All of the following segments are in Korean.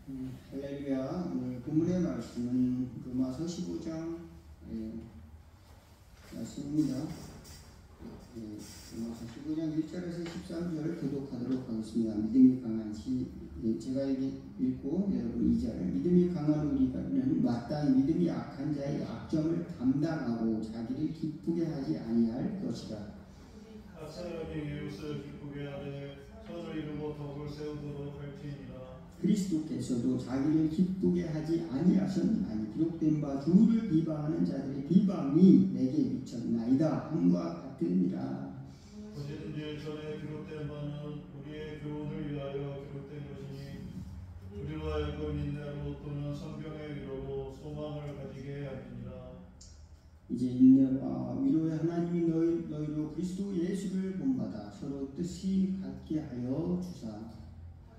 할렐루야. 오늘 본문의 말씀은 로마서 15장 말씀입니다. 로마서 15장 1절에서 13절을 교독하도록 하겠습니다. 믿음이 강한 제가 읽고 여러분 2절. 믿음이 강한 우리는 마땅히 믿음이 약한 자의 약점을 담당하고 자기를 기쁘게 하지 아니할 것이라. 각 사람이 이웃을 기쁘게 하되 선을 이루고 덕을 세우도록 할지니라. 그리스도께서도 자기를 기쁘게 하지 아니하셨나니 기록된 바 주를 비방하는 자들의 비방이 내게 미쳤나이다 함과 같으니라. 어제든지 전에 기록된 바는 우리의 교훈을 위하여 기록된 것이니 우리로 하여금 인내로 또는 성경의 위로로 소망을 가지게 하리니라. 이제 인내와 위로의 하나님이 너희로 그리스도 예수를 본받아 서로 뜻이 같게 하여 주사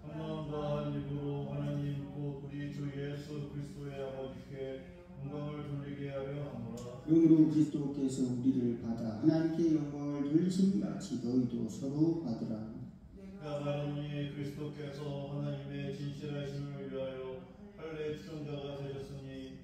한 마음과 한 입으로 하나님 곧 우리 주 예수 그리스도의 아버지께 영광을 돌리게 하려 하노라. 그러므로 그리스도께서 우리를 받아 하나님께 영광을 돌리심같이 너희도 서로 받으라. 내가 말하노니 그리스도께서 하나님의 진실하심을 위하여 할례 추종자가 되셨으니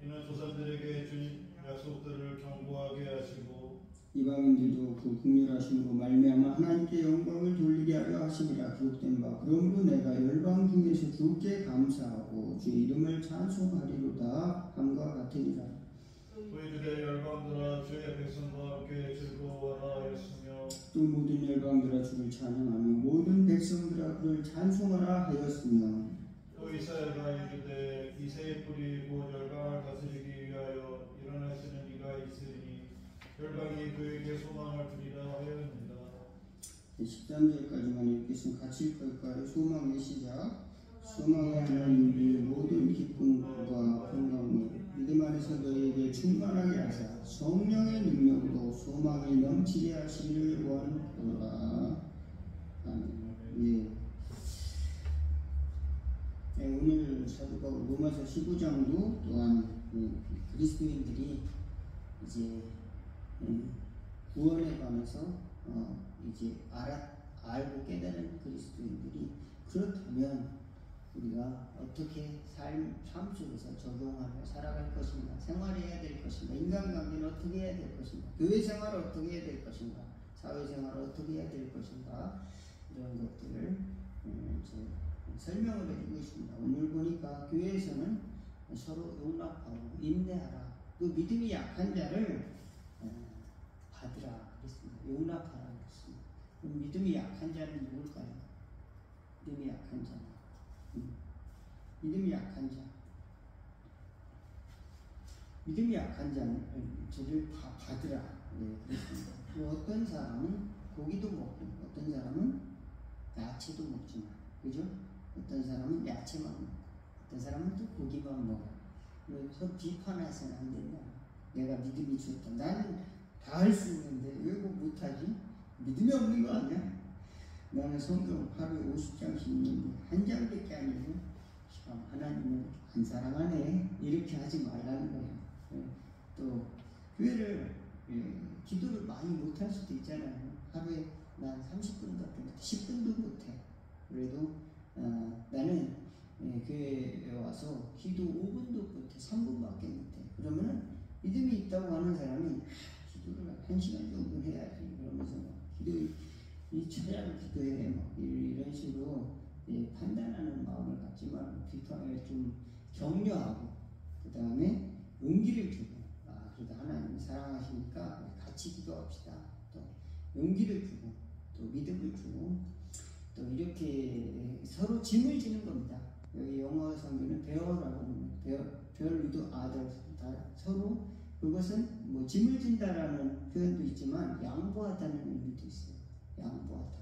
이는 조상들에게 준 약속들을 경고하게 하시고 이방인들도 그 긍휼하심으로 말미암아 하나님께 영광을 돌리게 하려 하심이라 기록된 바 그러므로 내가 열방 중에서 주께 감사하고 주의 이름을 찬송하리로다 함과 같으니라. 너희 주의 열방들아 주의 백성과 함께 즐거워하라 하였으며 또 모든 열방들아 주를 찬양하며 모든 백성들아 그를 찬송하라 하였으며 또 이사야가 이르되 이새의 뿌리 곧 열방을 다스리기 위하여 일어나시는 이가 있으리니 열방이 그에게 소망을 두리라 하였느니라. 13절까지만 읽겠습니다. 같이 읽을까요? 소망의 시작. 소망의 하나님이 모든 기쁨과 평강을 믿음 안에서 너희에게 충만하게 하사 성령의 능력으로 소망이 넘치게 하시기를 원하노라. 아멘. 오늘 사도 바울 로마서 15장도 또한 그리스도인들이 이제 구원에 관해서 이제 알고 깨달은 그리스도인들이 그렇다면 우리가 어떻게 삶 속에서 적용하며 살아갈 것인가, 생활해야 될 것인가, 인간관계는 어떻게 해야 될 것인가, 교회 생활을 어떻게 해야 될 것인가, 사회생활을 어떻게 해야 될 것인가, 이런 것들을 설명을 해주고 있습니다. 오늘 보니까 교회에서는 서로 용납하고 인내하라, 또 믿음이 약한 자를 받으라 그랬습니다. 용납하라 그랬습니다. 그럼 믿음이 약한 자는 누굴까요? 믿음이 약한 자. 믿음이 약한 자. 믿음이 약한 자는 저를 받으라. 네, 그랬습니다. 어떤 사람은 고기도 먹고, 어떤 사람은 야채도 먹지만, 그죠? 어떤 사람은 야채만 먹고, 어떤 사람은 또 고기만 먹어. 그래서 비판해서는 안 된다. 내가 믿음이 좋다. 나는 다 할 수 있는데 왜 못하지? 믿음이 없는 거 아니야? 나는 성경 하루에 50장씩 읽는데 한 장밖에 안 읽어. 참 하나님은 안 사랑하네. 이렇게 하지 말라는 거예요. 또 교회를 기도를 많이 못할 수도 있잖아요. 하루에 난 30분밖에 못해. 10분도 못해. 그래도 나는 교회에 와서 기도 5분도 못해. 3분밖에 못해. 그러면은 믿음이 있다고 하는 사람이 기도를 1시간 정도 해야지. 그러면서 이 찬양을 기도해. 이런 식으로 판단하는 마음을 갖지 말고 비판을 좀 격려하고 그 다음에 용기를 주고 그래도 하나님이 사랑하시니까 같이 기도합시다. 또 용기를 주고 또 믿음을 주고 또 이렇게 서로 짐을 지는 겁니다. 여기 영어 성경은 bear라고 합니다. bear with others. 서로 그것은 뭐 짐을 진다라는 표현도 있지만 양보하다는 의미도 있어요. 양보하다.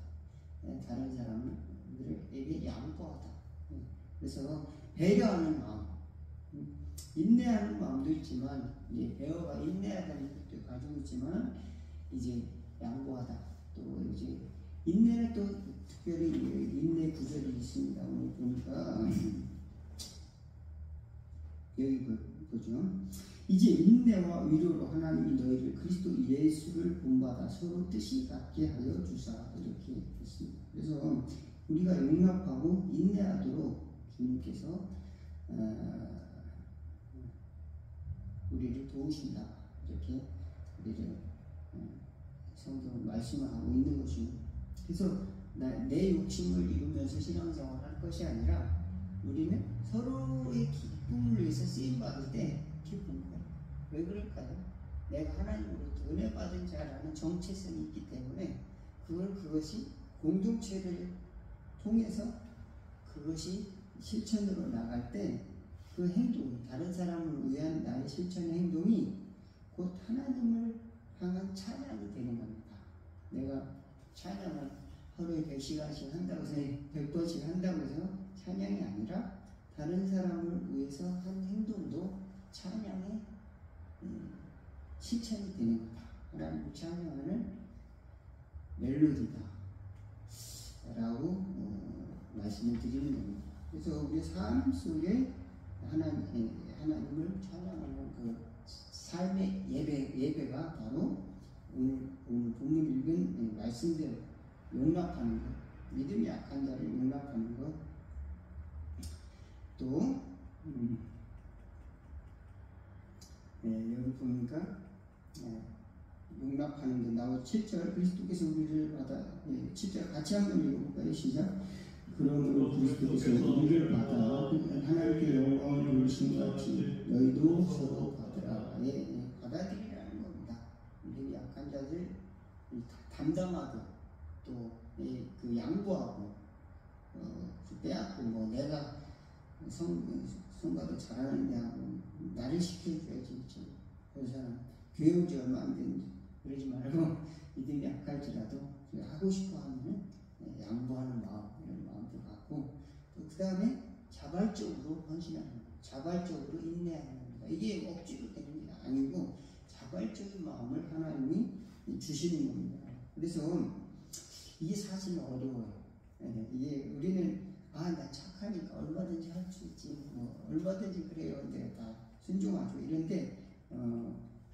다른 사람들에게 양보하다. 그래서 배려하는 마음, 인내하는 마음도 있지만 이제 배어가 인내하다는 것도 가지고 있지만 이제 양보하다. 또 이제 인내는 또 특별히 인내 구절이 있습니다. 오늘 보니까 여기 보죠. 이제 인내와 위로로 하나님이 너희를 그리스도 예수를 본받아 서로 뜻이 같게 하여 주사 이렇게 했습니다. 그래서 우리가 용납하고 인내하도록 주님께서 우리를 도우신다 이렇게 우리를 성경은 말씀을 하고 있는 것입니다. 그래서 내 욕심을 이루면서 신앙생활을 할 것이 아니라 우리는 서로의 기쁨을 위해서 쓰임 받을 때 기쁜 거예요. 왜 그럴까요? 내가 하나님으로부터 은혜 받은 자라는 정체성이 있기 때문에 그것이 공동체를 통해서 그것이 실천으로 나갈 때 그 행동이 다른 사람을 위한 나의 실천의 행동이 곧 하나님을 향한 찬양이 되는 겁니다. 내가 찬양을 하루에 100시간씩 한다고 해서 100번씩 한다고 해서 찬양이 아니라 다른 사람을 위해서 한 행동도 찬양의 실천이 되는 거다. 하나님을 찬양하는 멜로디다 라고 말씀을 드리는 겁니다. 그래서 우리 삶 속에 하나님을 찬양하는 그 삶의 예배가 바로 오늘 본문 읽은 말씀대로 용납하는 것, 믿음이 약한 자를 용납하는 것, 또 여기 보니까 용납하는 것 나오고 7절 그리스도께서 우리를 받아 7절 같이 한번 읽어볼까요? 시작. 그러므로 그리스도께서 우리를 받아 하나님께 영광을 돌리신 같이 너희도 서로 받으라. 받아들이라는 겁니다. 믿음이 약한 자들 담당하고 또 그 양보하고 빼앗고 내가 성가도 잘하는데 하고 나를 시켜줘야지. 그 사람 교회 온 지 얼마 안 됐는지 그러지 말고 믿음이 약할지라도 하고 싶어 하면 양보하는 마음, 이런 마음도 갖고 또 그 다음에 자발적으로 헌신하는 것, 자발적으로 인내하는 겁니다. 이게 억지로 되는 게 아니고 자발적인 마음을 하나님이 주시는 겁니다. 그래서 이게 사실 어려워요. 이게 우리는 나 착하니까 얼마든지 할 수 있지, 얼마든지 그래요. 내가 다 순종하죠. 이런데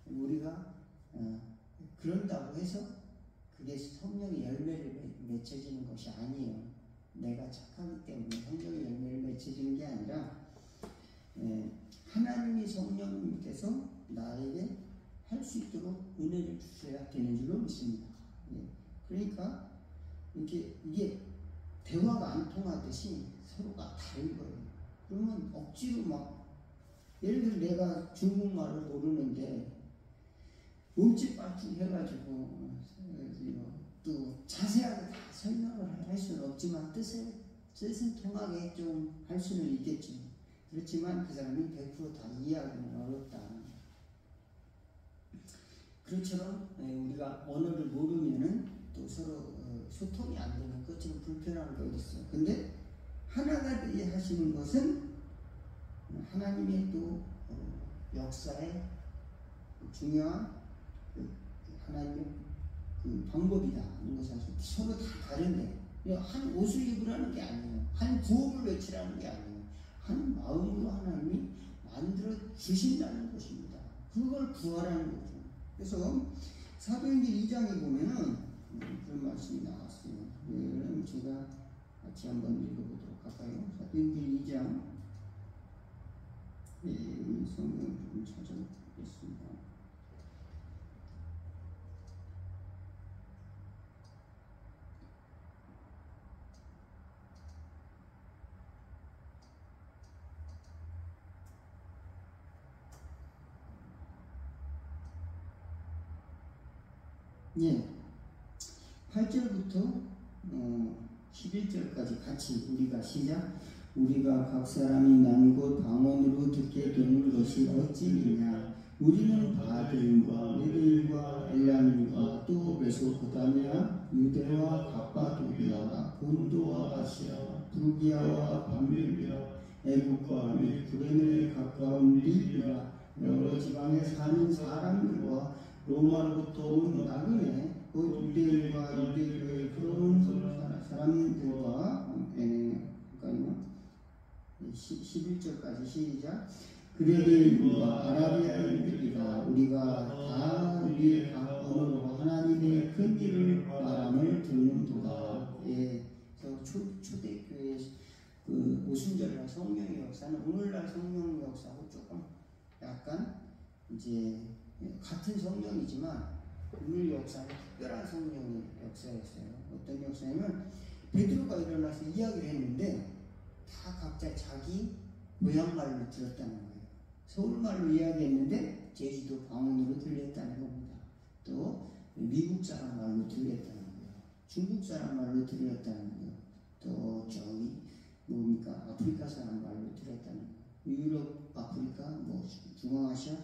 우리가 그런다고 해서 그게 성령의 열매를 맺혀지는 것이 아니에요. 내가 착하기 때문에 성령의 열매를 맺혀지는 게 아니라 하나님이 성령님께서 나에게 할 수 있도록 은혜를 주셔야 되는 줄로 믿습니다. 그러니까 이게 대화가 안 통하듯이 서로가 다른 거예요. 그러면 억지로 예를 들어 내가 중국말을 모르는데 몸짓발짓 해가지고 또 자세하게 다 설명을 할 수는 없지만 뜻은 통하게 좀 할 수는 있겠죠. 그렇지만 그 사람이 100% 다 이해하기는 어렵다. 그렇처럼 우리가 언어를 모르면은 또 서로 소통이 안 되는 것처럼 불편한 거 있어요. 근데 하나가 되게 하시는 것은 하나님의 또 역사의 중요한 하나님의 그 방법이다. 이런 것이 서로 다 다른데 한 옷을 입으라는 게 아니에요. 한 구호를 외치라는 게 아니에요. 한 마음으로 하나님이 만들어 주신다는 것입니다. 그걸 구하라는 거죠. 그래서 사도행전 2장에 보면은 그런 말씀이 나왔어요. 그럼 제가 같이 한번 읽어보도록 할까요? 사도행전 2장 성경 좀 찾아보겠습니다. 예, 8절부터 11절까지 같이 우리가 시작. 우리가 각 사람이 난 곳 방언으로 듣게 되는 것이 어찌니냐. 우리는 바들과 메대인과 엘람인과 또 메소포타미아, 유대와 갑바도기아, 본도와 아시아, 부기아와 밤밀리아, 애국과 및 구레네에 가까운 리비아, 여러 지방에 사는 사람들과 로마로부터 온 나그네 곧 유대인과 유대교의 그런 사람들과 11절까지 시작. 그레인과 아라비아인들이라 우리가 다 우리의 각 언어로 하나님의 큰 일을 말함을 듣는도다. 그래서 초대교회 오순절날 성령의 역사는 오늘날 성령의 역사하고 조금 약간 이제 같은 성령이지만 오늘 역사는 특별한 성령의 역사였어요. 어떤 역사냐면 베드로가 일어나서 이야기를 했는데 다 각자 자기 고향 말로 들었다는 거예요. 서울말로 이야기했는데 제주도 방언으로 들렸다는 겁니다. 또 미국 사람 말로 들렸다는 거예요. 중국 사람 말로 들렸다는 거예요. 또 저기 뭡니까 아프리카 사람 말로 들었다는 거예요. 유럽, 아프리카, 뭐 중앙아시아,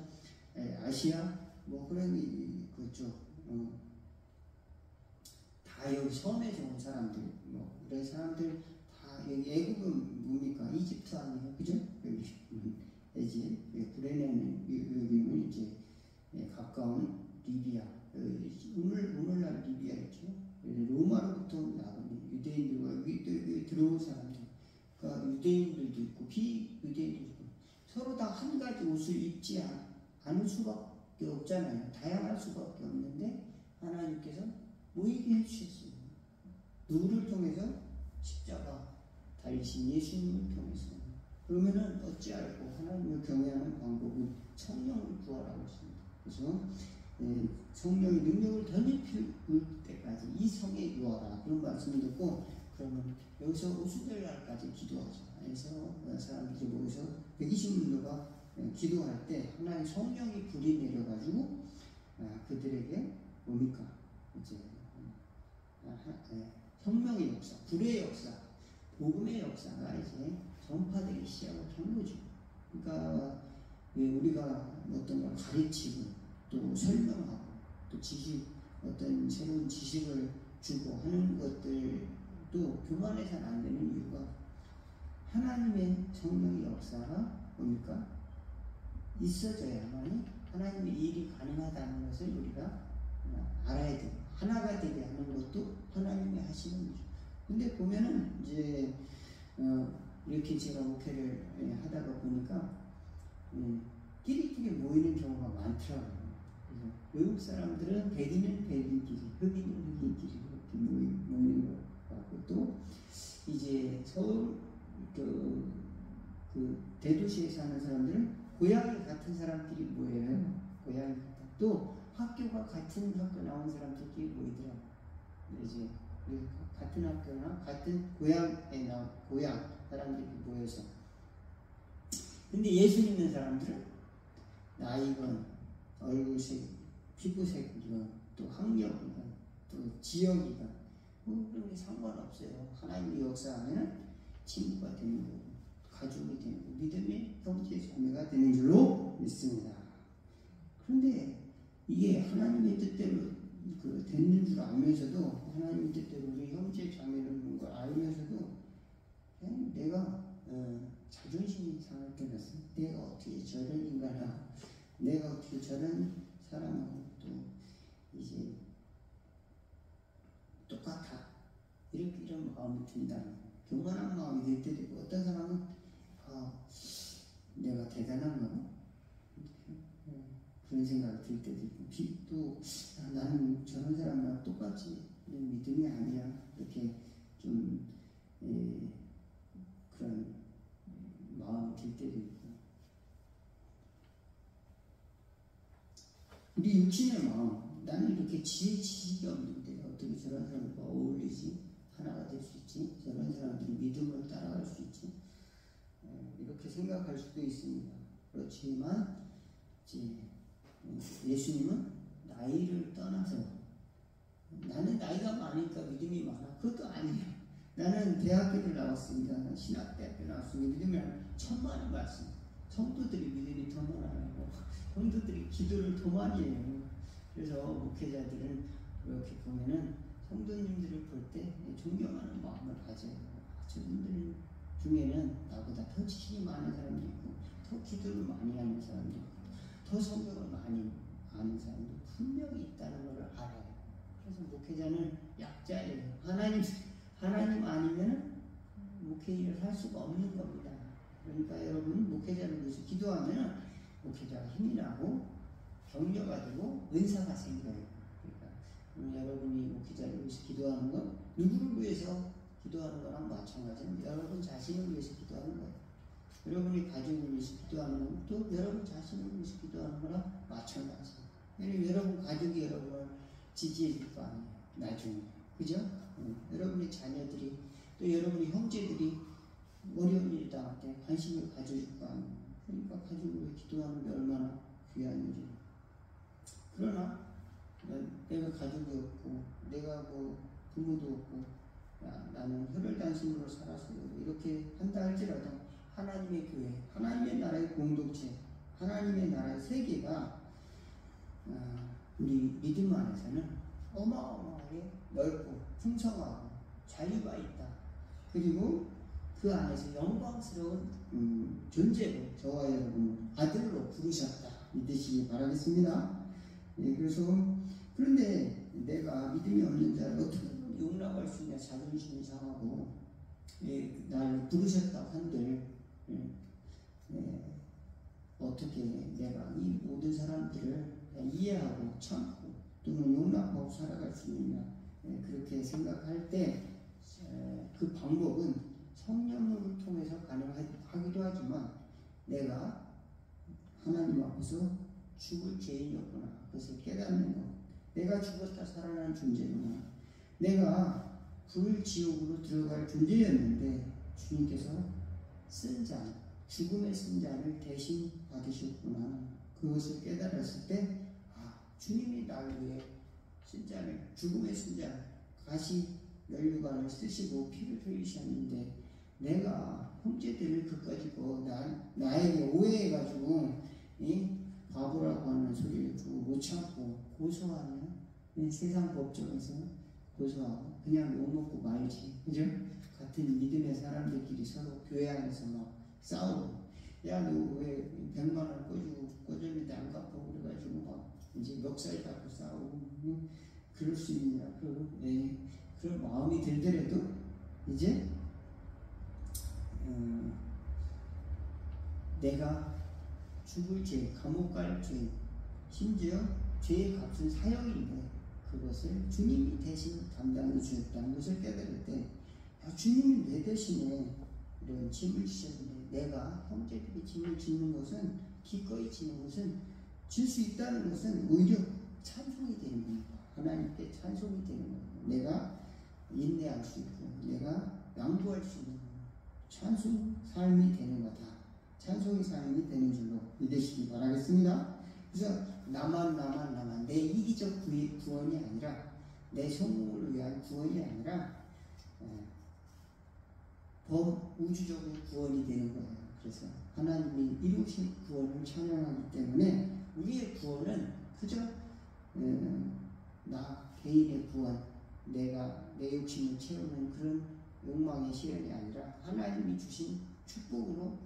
아시아 뭐 그런 그쪽 다 여기 섬에서 온 사람들 뭐 그런 사람들 다 여기 애국은 뭡니까 이집트 아니에요, 그죠? 여기 이제 구레네는 여기는 이제 가까운 리비아 오늘날 리비아 있죠. 로마로부터 나온 유대인들과 여기 들어온 사람들, 그러니까 유대인들도 있고 비유대인들도 있고 서로 다 한 가지 옷을 입지 않을 수밖에 없잖아요. 다양할 수밖에 없는데 하나님께서 모이게 해주셨어요. 누구를 통해서? 십자가 달리신 예수님을 통해서. 그러면은 어찌 알고 하나님을 경외하는 방법은 성령을 구하라고 했습니다. 그래서 성령의 능력을 더 높일 때까지 이 성에 유하라 그런 말씀을 듣고 그러면 여기서 오순절 날까지 기도하자 해서 사람들이 모여서 120문도가 기도할 때 하나님 성령이 불이 내려가지고 그들에게 뭡니까 이제 혁명의 역사, 불의 역사, 복음의 역사가 이제 전파되기 시작을 한 거죠. 그러니까 우리가 어떤 걸 가르치고 또 설명하고 또 지식 어떤 새로운 지식을 주고 하는 것들도 교만해서는 안 되는 이유가 하나님의 성령의 역사가 뭡니까 있어져야만 하나님의 일이 가능하다는 것을 우리가 알아야 되고 하나가 되게 하는 것도 하나님이 하시는 거죠. 근데 보면은 이제 이렇게 제가 목회를 하다가 보니까 끼리끼리 모이는 경우가 많더라고요. 그래서 외국 사람들은 백인은 백인끼리, 흑인은 흑인끼리 이렇게 모이는 것 같고 또 이제 서울 그 대도시에 사는 사람들은 고향이 같은 사람끼리 모여요. 고향이 같은 또 학교가 같은 학교 나온 사람들끼리 모이더라고요. 이제 같은 학교나 같은 고향에 나온 고향 사람들이 모여서 근데 예수 믿는 사람들은 나이건 얼굴색, 피부색이건 또 학력이건 또 지역이건 뭐 그런 게 상관없어요. 하나님의 역사하면 친구가 되는 거고 가족이 되는 거고 믿음의 형제 자매가 되는 줄로 믿습니다. 그런데 이게 하나님의 뜻대로 되는 줄 알면서도 하나님의 뜻대로 우리 형제 자매는 걸 알면서도 그냥 내가 자존심이 상할 때가 있어. 내가 어떻게 저런 인간하고 내가 어떻게 저런 사람하고 또 이제 똑같아 이런 마음이 든다는 거예요. 교만한 마음이 들 때도 있고 어떤 사람은 내가 대단한가 그런 생각이 들 때도 있고 또 나는 저런 사람이랑 똑같이 믿음이 아니야 이렇게 좀 그런 마음이 들 때도 있고 우리 육신의 마음 나는 이렇게 지식이 없는데 어떻게 저런 사람과 어울리지 하나가 될 수 있지 저런 사람들이 믿음을 따라갈 수 있지 이렇게 생각할 수도 있습니다. 그렇지만 이제 예수님은 나이를 떠나서 나는 나이가 많으니까 믿음이 많아 그것도 아니에요. 나는 대학교를 나왔습니다. 신학대학교 나왔습니다. 믿음이 1000만의 말씀 성도들이 믿음이 더 많아요. 성도들이 기도를 더 많이 해요. 그래서 목회자들은 이렇게 보면은 성도님들을 볼 때 존경하는 마음을 가져요. 저분들 중에는 나보다 더 지식이 많은 사람도 있고 더 기도를 많이 하는 사람도 있고 더 성경을 많이 아는 사람도 분명히 있다는 걸 알아요. 그래서 목회자는 약자예요. 하나님 아니면 목회 일을 할 수가 없는 겁니다. 그러니까 여러분 목회자를 위해서 기도하면 목회자가 힘이 나고 격려가 되고 은사가 생겨요. 그러니까 여러분이 목회자를 위해서 기도하는 건 누구를 위해서 기도하는 거랑 마찬가지는 여러분 자신을 위해서 기도하는 거예요. 여러분이 가족을 위해서 기도하는 것도 여러분 자신을 위해서 기도하는 거랑 마찬가지예요. 왜냐면 여러분 가족이 여러분을 지지해 줄 거 아니에요. 나중에. 그죠? 여러분의 자녀들이 또 여러분의 형제들이 어려운 일이 당할 때 관심을 가져줄 거 아니에요. 그러니까 가족을 위해 기도하는 게 얼마나 귀한 일이에요. 그러나 내가 가족이 없고 내가 뭐 부모도 없고 나는 혈혈단신으로 살아서 이렇게 한다 할지라도 하나님의 교회, 하나님의 나라의 공동체, 하나님의 나라의 세계가 우리 믿음 안에서는 어마어마하게 넓고 풍성하고 자유가 있다. 그리고 그 안에서 영광스러운 존재로 저와 여러분을 아들로 부르셨다. 믿으시기 바라겠습니다. 예, 그런데 내가 믿음이 없는 자를 어떻게 용납할 수 있냐. 자존심이 상하고 나를 부르셨다 한들 어떻게 내가 이 모든 사람들을 이해하고 참고 또는 용납하고 살아갈 수 있느냐. 그렇게 생각할 때 그 방법은 성령을 통해서 가능하기도 하지만 내가 하나님 앞에서 죽을 죄인이었구나. 그것을 깨닫는 것. 내가 죽었다 살아난 존재구나. 내가 불지옥으로 들어갈 존재였는데 주님께서 쓴 잔, 죽음의 쓴 잔을 대신 받으셨구나. 그것을 깨달았을 때 주님이 나를 위해 쓴 잔을, 죽음의 쓴 잔, 가시 면류관을 쓰시고 피를 흘리셨는데 내가 형제들을 그까짓 나에게 오해해가지고 바보라고 하는 소리를 듣고 못 참고 고소하면 세상 법정에서 고소하고 그냥 욕먹고 말지. 그죠? 같은 믿음의 사람들끼리 서로 교회 안에서 막 싸우고 야 너 왜 100만 원 꺼줬는데 안 갚고 그래가지고 막 이제 멱살 잡고 싸우고 그럴 수 있냐. 그런 마음이 들더라도 이제 내가 죽을 죄, 감옥 갈 죄, 심지어 죄의 값은 사형인데 그것을 주님이 대신 담당해 주셨다는 것을 깨달을 때 주님이 내 대신에 이런 짐을 지셨는데 내가 형제들이 짐을 짓는 것은 기꺼이 지는 것은 질 수 있다는 것은 오히려 찬송이 되는 겁니다. 하나님께 찬송이 되는 겁니다. 내가 인내할 수 있고 내가 양보할 수 있는 찬송 삶이 되는 거다. 찬송의 삶이 되는 줄로 믿으시기 바라겠습니다. 그래서 나만 내 이기적 구원이 아니라 내 성공을 위한 구원이 아니라 범우주적인 구원이 되는 거예요. 그래서 하나님이 이루신 구원을 찬양하기 때문에 우리의 구원은 그저 나 개인의 구원, 내가 내 욕심을 채우는 그런 욕망의 실현이 아니라 하나님이 주신 축복으로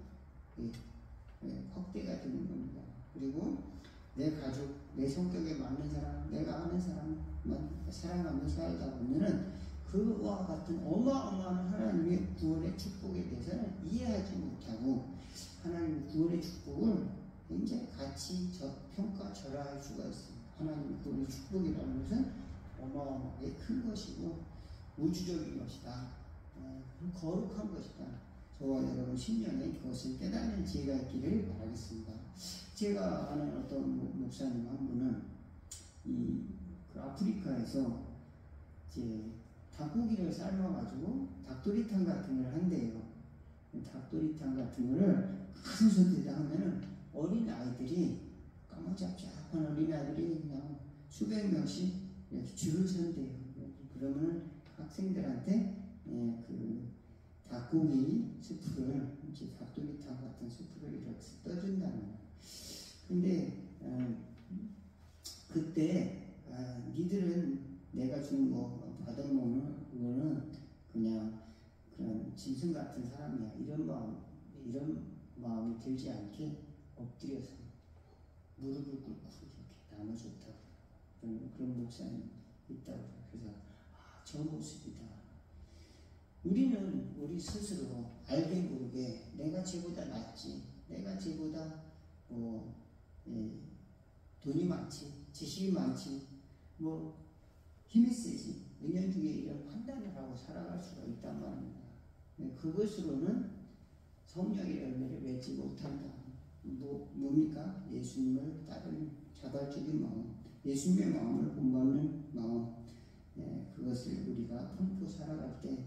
확대가 되는 겁니다. 그리고 내 가족, 내 성격에 맞는 사람, 내가 아는 사람만 사랑하며 살다 보면은 그와 같은 어마어마한 하나님의 구원의 축복에 대해서는 이해하지 못하고 하나님의 구원의 축복을 굉장히 같이 평가절하할 수가 있습니다. 하나님의 구원의 축복이라는 것은 어마어마하게 큰 것이고 우주적인 것이다. 거룩한 것이다. 저와 여러분 10년에 그것을 깨닫는 지혜가 있기를 바라겠습니다. 제가 아는 어떤 목사님 한 분은 그 아프리카에서 이제 닭고기를 삶아가지고 닭도리탕 같은 걸 한대요. 닭도리탕 같은 거를 큰 소리에다 하면은 어린 아이들이 까무잡잡한 어린 아이들이 그냥 수백 명씩 줄을 선대요. 그러면은 학생들한테 그 닭고기 스프를 이제 닭도리탕 같은 스프를 이렇게 떠준다는 거예요. 근데 그때 니들은 내가 준 거 받아먹는 그거는 그냥 그런 짐승 같은 사람이야. 이런 마음이 들지 않게 엎드려서 무릎을 꿇고 이렇게 나눠줬다고. 그런 목사님 있다고. 그래서 저 모습이다. 우리는 우리 스스로 알게 모르게 내가 쟤보다 낫지, 내가 쟤보다 돈이 많지, 지식이 많지, 힘이 세지, 은연중에 이런 판단을 하고 살아갈 수가 있단 말입니다. 그것으로는 성령의 열매를 맺지 못한다. 뭡니까? 예수님을 따르는 자발적인 마음, 예수님의 마음을 본받는 마음, 그것을 우리가 품고 살아갈 때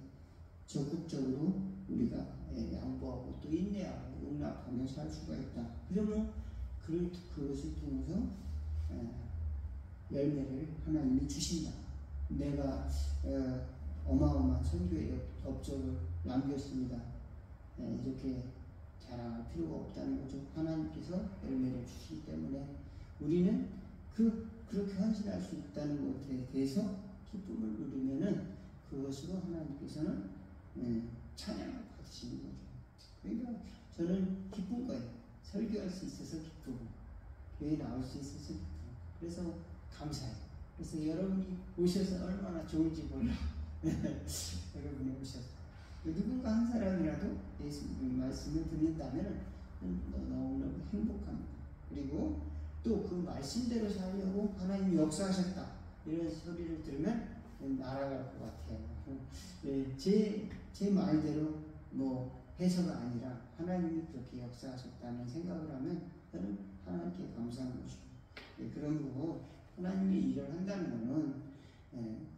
적극적으로 우리가 양보하고 또 인내하고 용납하며 살 수가 있다. 그러면 그것을 통해서 열매를 하나님이 주신다. 내가 어마어마한 선교의 업적을 남겼습니다. 이렇게 자랑할 필요가 없다는 거죠. 하나님께서 열매를 주시기 때문에 우리는 그렇게 헌신할 수 있다는 것에 대해서 기쁨을 누리면은 그것으로 하나님께서는 찬양을 받으시는 거죠. 그러니까 저는 기쁜 거예요. 설교할 수 있어서 기쁘고 교회 나올 수 있어서 기쁘고 그래서 감사해요. 그래서 여러분이 오셔서 얼마나 좋은지 몰라. 여러분이 오셔서 누군가 한 사람이라도 예수님 말씀을 듣는다면 너무너무 행복합니다. 그리고 또 그 말씀대로 살려고 하나님이 역사하셨다 이런 소리를 들으면 날아갈 것 같아요. 제 말대로 뭐 해서가 아니라 하나님이 그렇게 역사하셨다는 생각을 하면 저는 하나님께 감사한 것이고 그런 거고 하나님이 일을 한다는 것은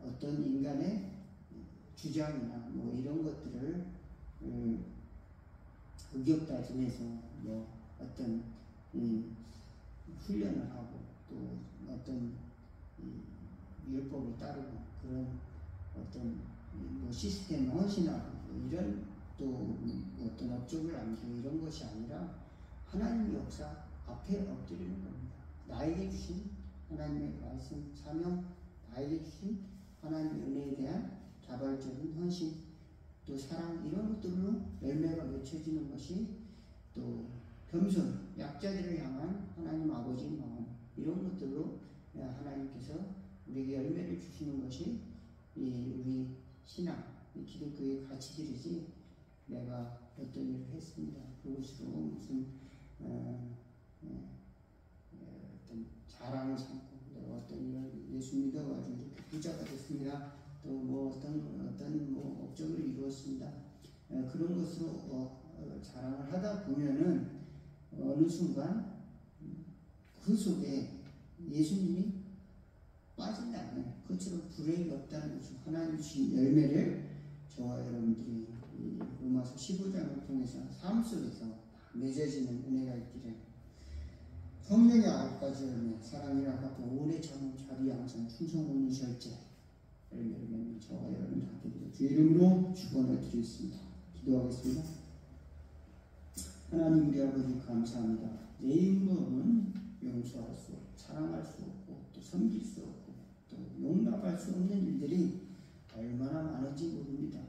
어떤 인간의 주장이나 뭐 이런 것들을 의격다짐해서 뭐 어떤 훈련을 하고 또 어떤 율법을 따르고 그런 어떤 뭐 시스템 헌신하고 뭐 이런 또 어떤 업적을 남기고 이런 것이 아니라 하나님의 역사 앞에 엎드리는 겁니다. 나에게 주신 하나님의 말씀, 사명, 나에게 주신 하나님의 은혜에 대한 자발적인 헌신, 또 사랑 이런 것들로 열매가 맺혀지는 것이 또 겸손, 약자들을 향한 하나님 아버지의 마음 이런 것들로 하나님께서 우리에게 열매를 주시는 것이 우리 신앙, 기독교의 가치들이지 내가 어떤 일을 했습니다. 그것으로 무슨 어떤 자랑을 삼고 내가 어떤 일을 예수 믿어가지고 이렇게 부자가 됐습니다. 또 뭐 어떤 뭐 업적을 이루었습니다. 그런 것으로 자랑을 하다 보면은 어느 순간 그 속에 예수님이 빠진다면 그것처럼 불행이 없다는 것을 하나님 주신 열매를 저와 여러분들이 로마서 15장을 통해서 삶 속에서 맺어지는 은혜가 있기를 성령의 9가지 열매 사랑이라 하고 오래 참음 자비 양선 충성 온유 절제 열매를 맺는 저와 여러분 다 되기를 주의 이름으로 축원을 드리겠습니다. 기도하겠습니다. 하나님 우리 아버지 감사합니다. 내 인물은 용서할 수 없고 사랑할 수 없고 또 섬길 수 없고 또 용납할 수 없는 일들이 얼마나 많은지 모릅니다.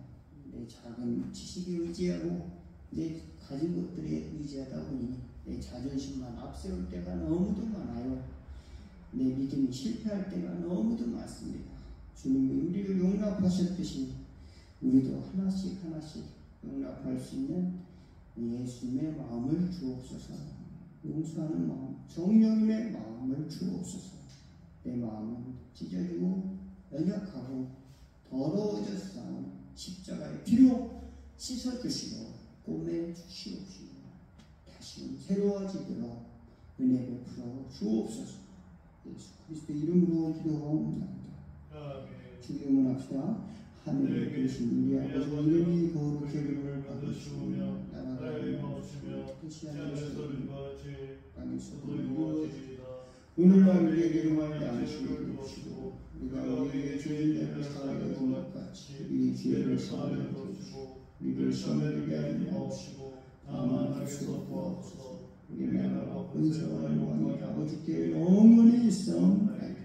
내 작은 지식에 의지하고 내 가진 것들에 의지하다 보니 내 자존심만 앞세울 때가 너무도 많아요. 내 믿음이 실패할 때가 너무도 많습니다. 주님이 우리를 용납하셨듯이 우리도 하나씩 하나씩 용납할 수 있는 예수님의 마음을 주옵소서. 용서하는 마음, 성령님의 마음을 주옵소서. 내 마음은 찢어지고 연약하고 더러워졌어. 십자가의 피로 씻어주시고 꼬매주시옵시고 다시는 새로워지도록 은혜 베풀어 주옵소서. 예수 그리스도 이름으로 기도하옵나이다. 주 이름을 합시다. 하늘에 계신 우리 아버지 이름이 거룩히 여김을 받으시오며 나라가 임하옵시며 뜻이 하늘에서 이루어지듯이 땅에서도 이루어지이다. 오늘날 우리에게 용할 양식을 주시고 우리가 우리에게 죄인들을 사하여 준 것 같이 우리 죄를 사하여 주시고 우리를 시험에 들게 하지 마옵시고 다만 악에서 구하옵소서. 우리 나라와 권세와 영광이 아버지께 영원히 있사옵나이다.